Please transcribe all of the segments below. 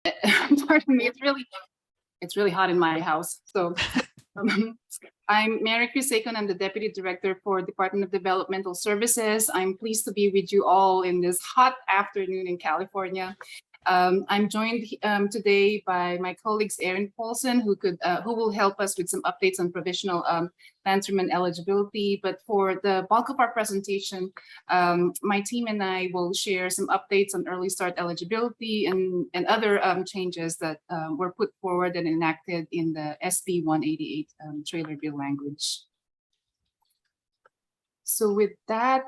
Pardon me, it's really hot in my house. So um, I'm Mary Crisecon. I'm the Deputy Director for Department of Developmental Services. I'm pleased to be with you all in this hot afternoon in California. I'm joined today by my colleagues Erin Paulson, who will help us with some updates on provisional Lanterman eligibility. But for the bulk of our presentation, my team and I will share some updates on early start eligibility and other changes that were put forward and enacted in the SB 188 trailer bill language. So with that,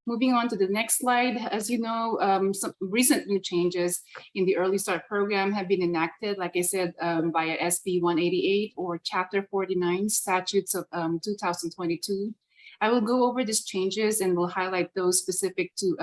moving on to the next slide, as you know, some recent new changes in the Early Start program have been enacted, like I said, via SB 188 or Chapter 49 statutes of 2022. I will go over these changes and will highlight those specific to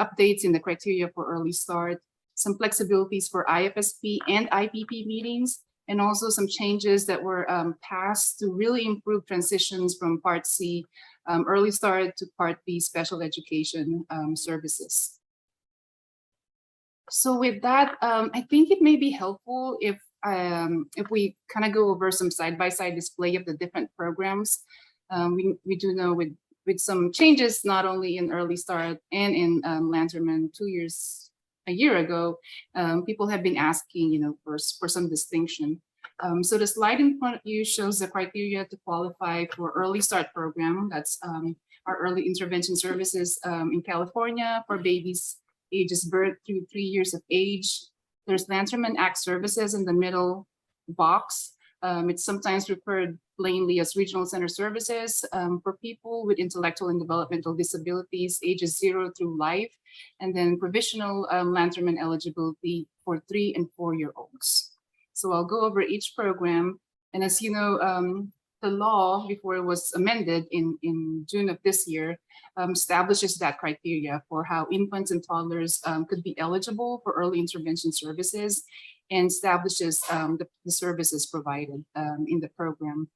updates in the criteria for Early Start, some flexibilities for IFSP and IPP meetings, and also some changes that were passed to really improve transitions from Part C Early Start to Part B Special Education services. So with that, I think it may be helpful if we kind of go over some side-by-side display of the different programs. We do know with some changes, not only in Early Start and in Lanterman a year ago, people have been asking, for some distinction. So the slide in front of you shows the criteria to qualify for Early Start program. That's our early intervention services in California for babies ages birth through 3 years of age. There's Lanterman Act services in the middle box. It's sometimes referred plainly as regional center services for people with intellectual and developmental disabilities ages 0 through life, and then provisional Lanterman eligibility for 3 and 4-year-olds. So I'll go over each program. And as you know, the law, before it was amended in June of this year, establishes that criteria for how infants and toddlers could be eligible for early intervention services, and establishes the services provided in the program.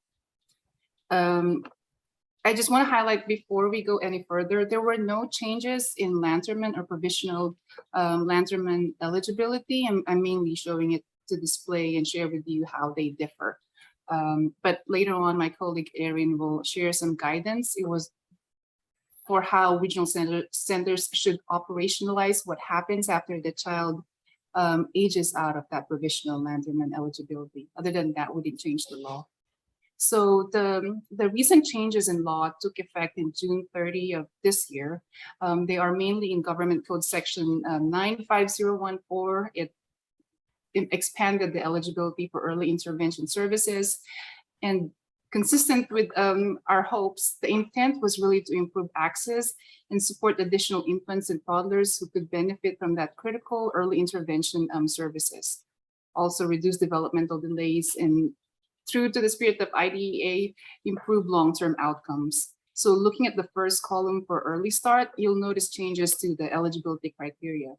I just want to highlight before we go any further, there were no changes in Lanterman or provisional Lanterman eligibility. I'm mainly showing it to display and share with you how they differ. But later on, my colleague Erin will share some guidance. It was for how regional centers should operationalize what happens after the child ages out of that provisional Lanterman eligibility. Other than that, we didn't change the law. So the recent changes in law took effect in June 30 of this year. They are mainly in Government Code Section 95014. It expanded the eligibility for early intervention services, and consistent with our hopes, the intent was really to improve access and support additional infants and toddlers who could benefit from that critical early intervention services. Also reduce developmental delays and, true to the spirit of IDEA, improve long-term outcomes. So looking at the first column for Early Start, you'll notice changes to the eligibility criteria.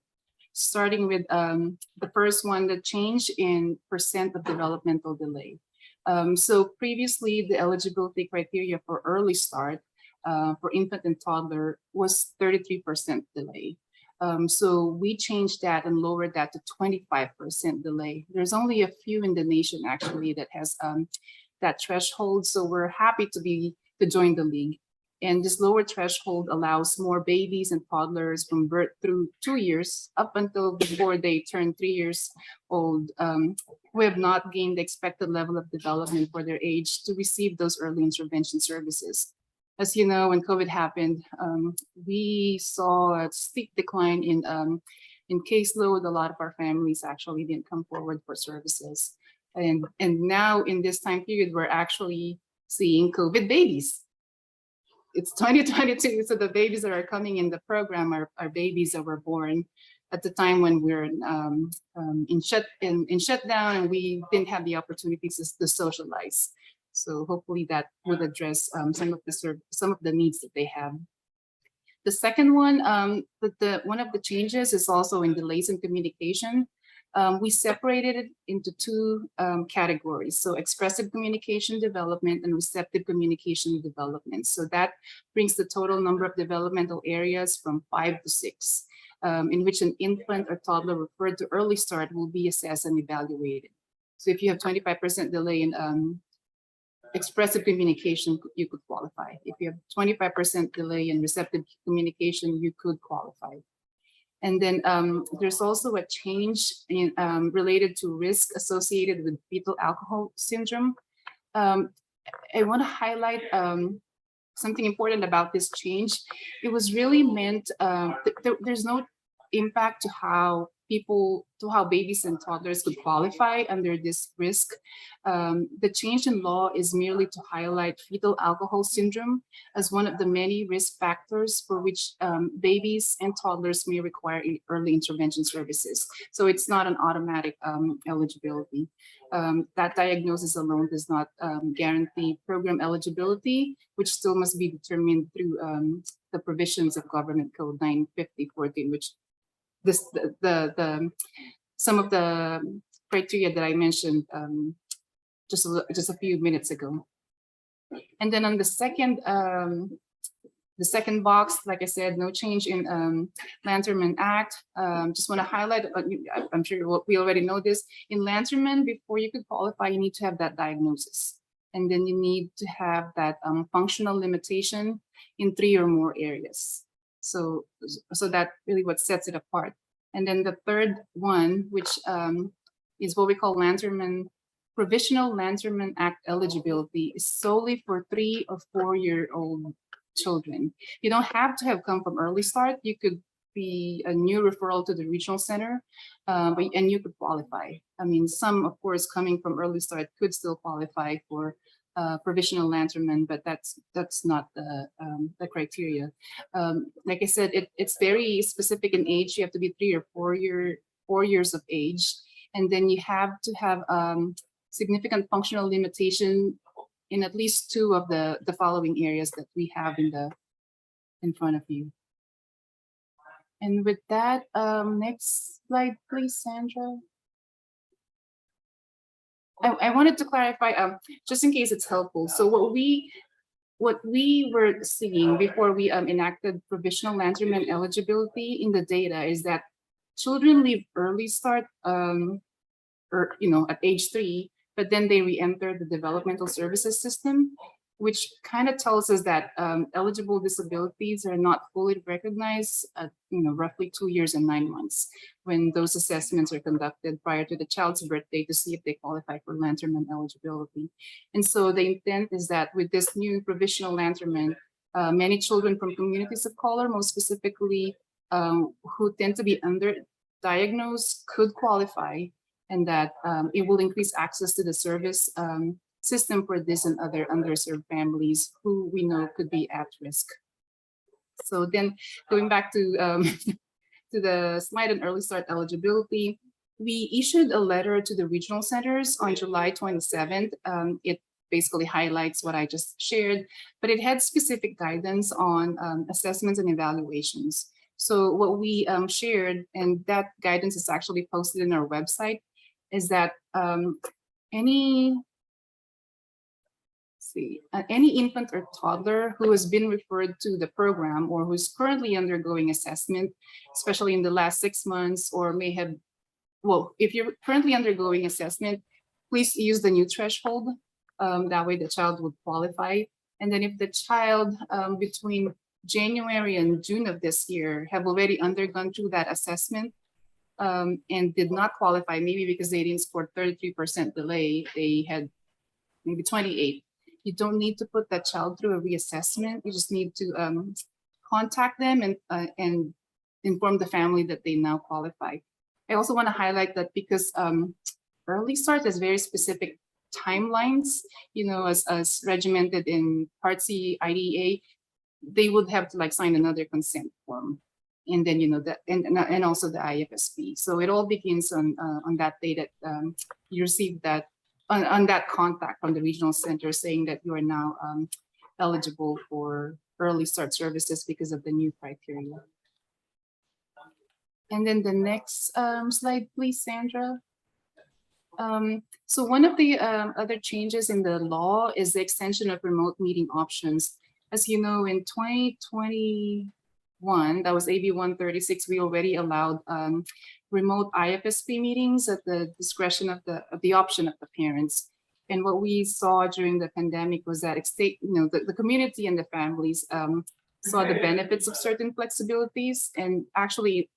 Starting with the first one, the change in percent of developmental delay. So previously, the eligibility criteria for Early Start for infant and toddler was 33% delay. So we changed that and lowered that to 25% delay. There's only a few in the nation actually that has that threshold. So we're happy to join the league. And this lower threshold allows more babies and toddlers from birth through 2 years up until before they turn 3 years old who have not gained the expected level of development for their age to receive those early intervention services. As you know, when COVID happened, we saw a steep decline in caseload. A lot of our families actually didn't come forward for services. And now in this time period, we're actually seeing COVID babies. It's 2022, so the babies that are coming in the program are babies that were born at the time when we're in shutdown, and we didn't have the opportunities to socialize. So hopefully that would address some of the needs that they have. The second one, one of the changes is also in delays in communication. We separated it into two categories. So expressive communication development and receptive communication development. So that brings the total number of developmental areas from 5 to 6. in which an infant or toddler referred to early start will be assessed and evaluated. So if you have 25% delay in expressive communication, you could qualify. If you have 25% delay in receptive communication, you could qualify. And then there's also a change in, related to risk associated with fetal alcohol syndrome. I want to highlight something important about this change. It was really meant, there's no impact to how babies and toddlers could qualify under this risk. The change in law is merely to highlight fetal alcohol syndrome as one of the many risk factors for which babies and toddlers may require early intervention services. So it's not an automatic eligibility. That diagnosis alone does not guarantee program eligibility, which still must be determined through the provisions of Government Code 950/14, which some of the criteria that I mentioned just a few minutes ago. And then on the second box, like I said, no change in Lanterman Act. Just want to highlight, I'm sure we already know this, in Lanterman, before you could qualify, you need to have that diagnosis. And then you need to have that functional limitation in 3 or more areas. So that really what sets it apart. And then the third one, which is what we call Provisional Lanterman Act eligibility, is solely for 3 or 4-year-old children. You don't have to have come from early start. You could be a new referral to the regional center, and you could qualify. I mean, some, of course, coming from early start could still qualify for provisional Lanterman, but that's not the criteria. Like I said, it's very specific in age. You have to be 3 or 4 years of age, and then you have to have significant functional limitation in at least 2 of the following areas that we have in front of you. And with that, next slide, please, Sandra. I wanted to clarify, just in case it's helpful. So what we were seeing before we enacted provisional Lanterman eligibility in the data is that children leave early start, or at age 3, but then they re-enter the developmental services system, which kind of tells us that eligible disabilities are not fully recognized at roughly 2 years and 9 months when those assessments are conducted prior to the child's birthday to see if they qualify for Lanterman eligibility. And so the intent is that with this new provisional Lanterman, many children from communities of color, most specifically who tend to be underdiagnosed, could qualify, and that it will increase access to the service system for this and other underserved families who we know could be at risk. So then going back to to the slide on early start eligibility, we issued a letter to the regional centers on July 27th. It basically highlights what I just shared, but it had specific guidance on assessments and evaluations. So what we shared, and that guidance is actually posted in our website, is that any infant or toddler who has been referred to the program or who's currently undergoing assessment, especially in the last 6 months, or may have, well, if you're currently undergoing assessment, please use the new threshold. That way the child would qualify. And then if the child between January and June of this year have already undergone through that assessment and did not qualify, maybe because they didn't score 33% delay, they had maybe 28. You don't need to put that child through a reassessment. You just need to contact them and inform the family that they now qualify. I also want to highlight that because early start has very specific timelines, as regimented in Part C IDEA, they would have to sign another consent form. And then, and also the IFSP. So it all begins on that day that you receive that, on that contact from the regional center saying that you are now eligible for early start services because of the new criteria. And then the next slide, please, Sandra. So one of the other changes in the law is the extension of remote meeting options. As you know, in 2020, 1, that was AB 136, we already allowed remote IFSP meetings at the discretion of the option of the parents. And what we saw during the pandemic was that the community and the families saw the benefits of certain flexibilities and actually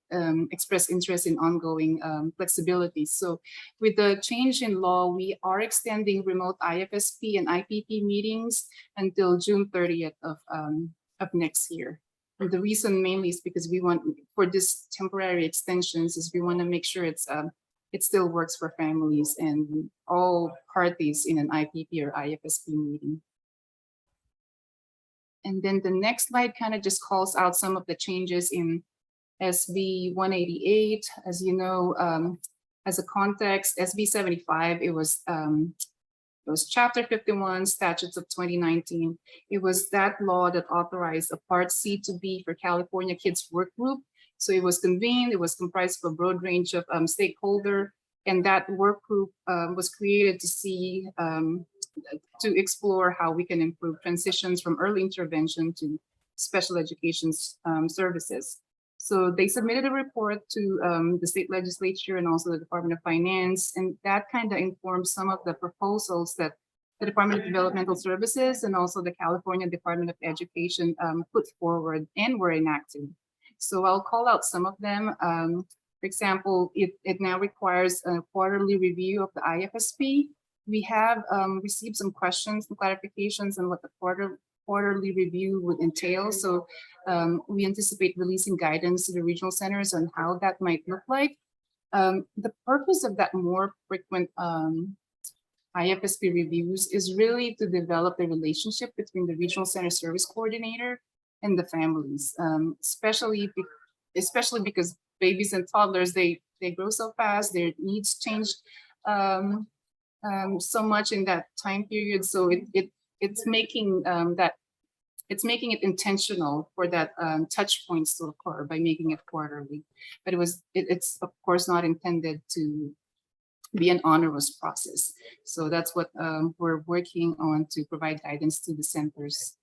expressed interest in ongoing flexibilities. So with the change in law, we are extending remote IFSP and IPP meetings until June 30th of next year. And the reason mainly is because we want, for this temporary extensions, is we want to make sure it still works for families and all parties in an IPP or IFSP meeting. And then the next slide kind of just calls out some of the changes in SB 188. As you know, as a context, SB 75, it was Chapter 51, Statutes of 2019. It was that law that authorized a Part C to B for California Kids Work Group. So it was convened, it was comprised of a broad range of stakeholders, and that work group was created to see, to explore how we can improve transitions from early intervention to special education services. So they submitted a report to the state legislature and also the Department of Finance, and that kind of informed some of the proposals that the Department of Developmental Services and also the California Department of Education put forward and were enacted. So I'll call out some of them. For example, it now requires a quarterly review of the IFSP. We have received some questions and clarifications on what the quarterly review would entail. So we anticipate releasing guidance to the regional centers on how that might look like. The purpose of that more frequent IFSP reviews is really to develop the relationship between the regional center service coordinator and the families, especially because babies and toddlers, they grow so fast, their needs change so much in that time period. So it's making it intentional for that touch points to occur by making it quarterly. But it's of course not intended to be an onerous process. So that's what we're working on to provide guidance to the centers.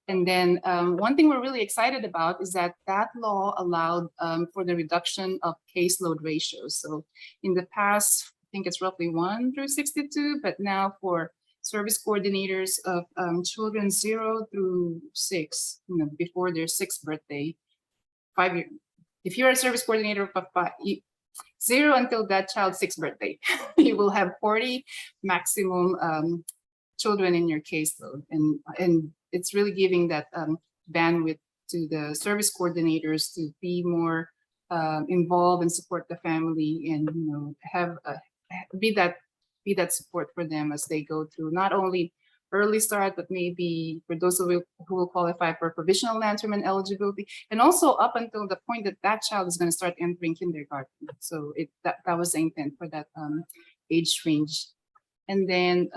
And then one thing we're really excited about is that law allowed for the reduction of caseload ratios. So in the past, I think it's roughly 1/62, but now for service coordinators of children 0 through 6, before their 6th birthday, 5 years. If you're a service coordinator of 0 until that child's 6th birthday, you will have 40 maximum children in your caseload, and it's really giving that bandwidth to the service coordinators to be more involved and support the family, and have be that support for them as they go through not only early start, but maybe for those who will qualify for provisional Lanterman eligibility, and also up until the point that child is going to start entering kindergarten. So that was the intent for that age range. And then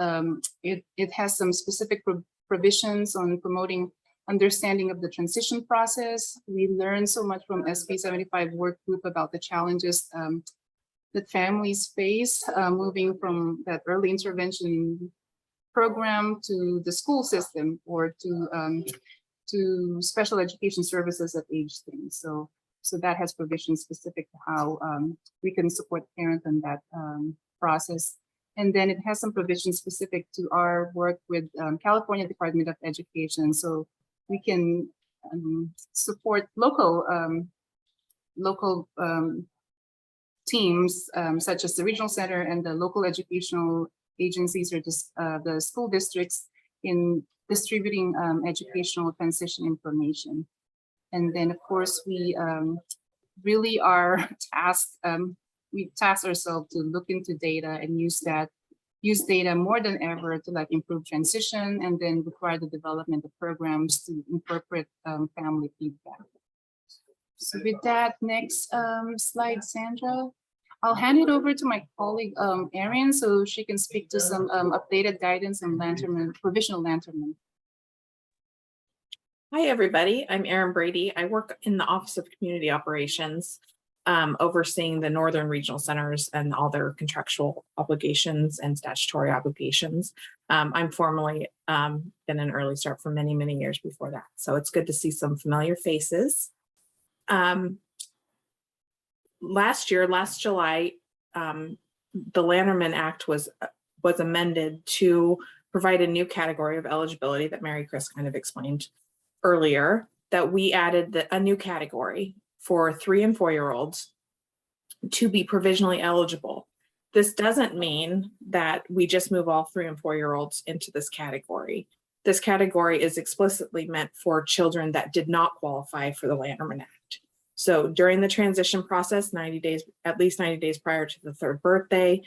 it has some specific provisions on promoting understanding of the transition process. We learned so much from SB 75 work group about the challenges that families face moving from that early intervention program to the school system or to special education services at age 3. So that has provisions specific to how we can support parents in that process. And then it has some provisions specific to our work with California Department of Education. So we can support local teams such as the regional center and the local educational agencies or just the school districts in distributing educational transition information. And then of course we really are tasked, we task ourselves to look into data and use data more than ever to improve transition, and then require the development of programs to incorporate family feedback. So with that, next slide, Sandra. I'll hand it over to my colleague, Erin, so she can speak to some updated guidance on Lanterman, provisional Lanterman. Hi, everybody. I'm Erin Brady. I work in the Office of Community Operations, overseeing the Northern Regional Centers and all their contractual obligations and statutory obligations. I'm formerly been an early start for many, many years before that. So it's good to see some familiar faces. Last July, the Lanterman Act was amended to provide a new category of eligibility that Mary Chris kind of explained earlier, that we added a new category for 3 and 4-year-olds to be provisionally eligible. This doesn't mean that we just move all 3 and 4-year-olds into this category. This category is explicitly meant for children that did not qualify for the Lanterman Act. So during the transition process, 90 days, at least 90 days prior to the 3rd birthday,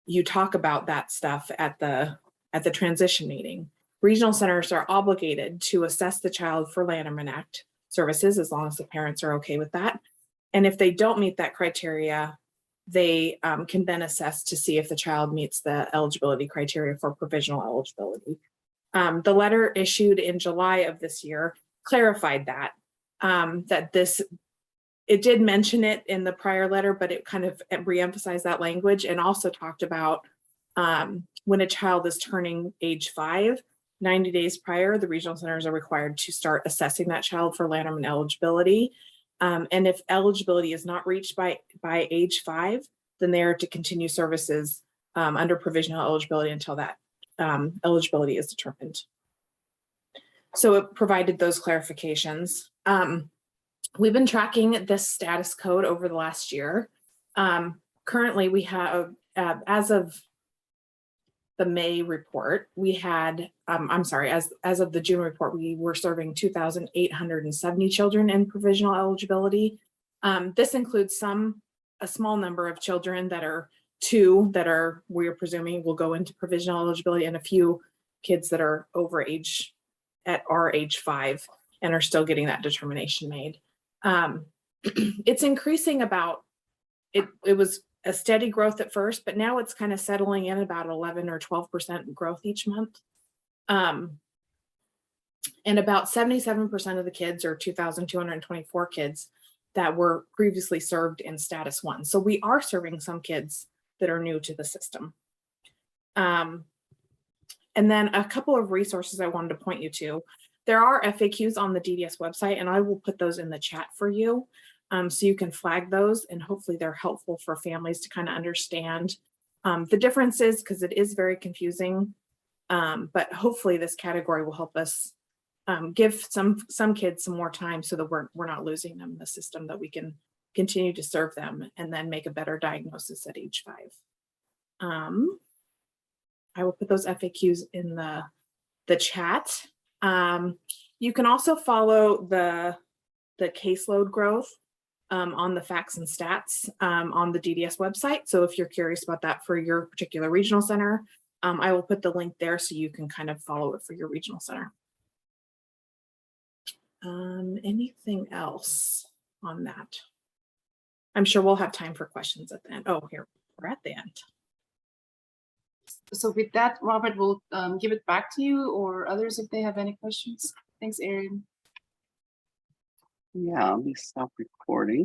you talk about that stuff at the transition meeting. Regional centers are obligated to assess the child for Lanterman Act services as long as the parents are okay with that. And if they don't meet that criteria, they can then assess to see if the child meets the eligibility criteria for provisional eligibility. The letter issued in July of this year clarified that, it did mention it in the prior letter, but it kind of reemphasized that language, and also talked about when a child is turning age 5, 90 days prior, the regional centers are required to start assessing that child for Lanterman eligibility. And if eligibility is not reached by age 5, then they are to continue services under provisional eligibility until that eligibility is determined. So it provided those clarifications. We've been tracking this status code over the last year. Currently, we have, as of the May report, we had, as of the June report, we were serving 2,870 children in provisional eligibility. This includes a small number of children that are 2 that we're presuming will go into provisional eligibility, and a few kids that are at our age 5 and are still getting that determination made. It's increasing it was a steady growth at first, but now it's kind of settling in about 11 or 12% growth each month. And about 77% of the kids, or 2,224 kids, that were previously served in status 1. So we are serving some kids that are new to the system. And then a couple of resources I wanted to point you to. There are FAQs on the DDS website, and I will put those in the chat for you. So you can flag those, and hopefully they're helpful for families to kind of understand the differences, because it is very confusing. But hopefully this category will help us give some kids some more time, so that we're not losing them in the system, that we can continue to serve them and then make a better diagnosis at age 5. I will put those FAQs in the chat. You can also follow the caseload growth on the facts and stats on the DDS website. So if you're curious about that for your particular regional center, I will put the link there so you can kind of follow it for your regional center. Anything else on that? I'm sure we'll have time for questions at the end. Oh, here, we're at the end. So with that, Robert, will give it back to you, or others if they have any questions. Thanks, Erin. Yeah, let me stop recording.